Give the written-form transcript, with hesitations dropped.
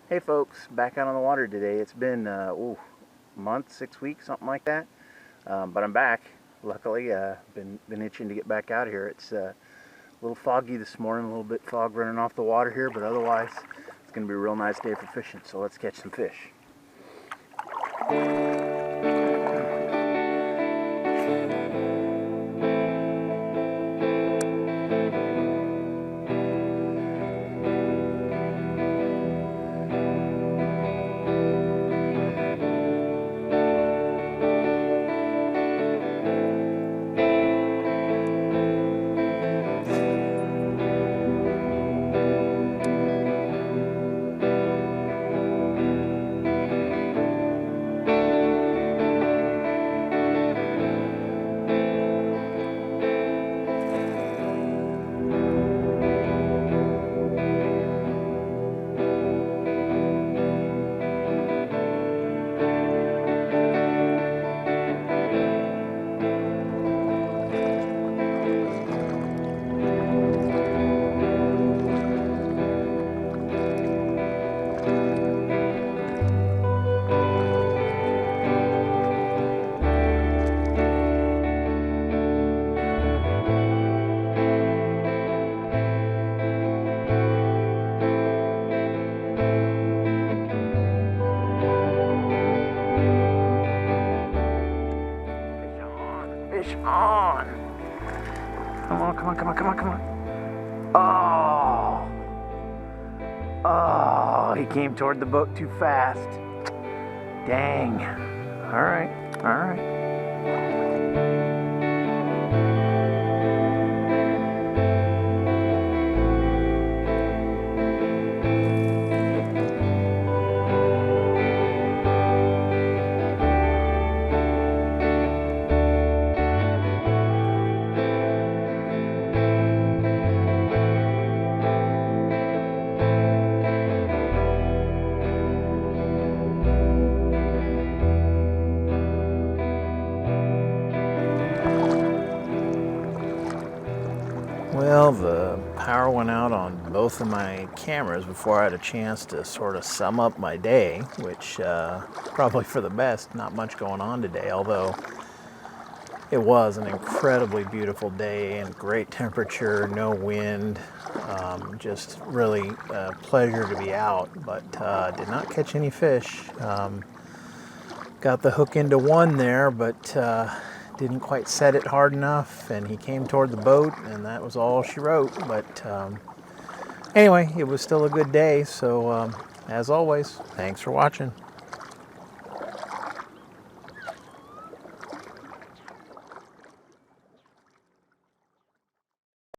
Hey folks, back out on the water today. It's been a month, 6 weeks, something like that. But I'm back. Luckily, been itching to get back out here. It's a little foggy this morning, a little bit fog running off the water here, but otherwise it's going to be a real nice day for fishing. So let's catch some fish. Fish on! Come on, come on, come on, come on, come on. Oh, he came toward the boat too fast. Dang. All right, all right. Well, the power went out on both of my cameras before I had a chance to sort of sum up my day, which probably for the best. Not much going on today, although it was an incredibly beautiful day and great temperature, no wind, just really a pleasure to be out, but did not catch any fish. Got the hook into one there, but didn't quite set it hard enough, and he came toward the boat, and that was all she wrote. But anyway, it was still a good day, so as always, thanks for watching.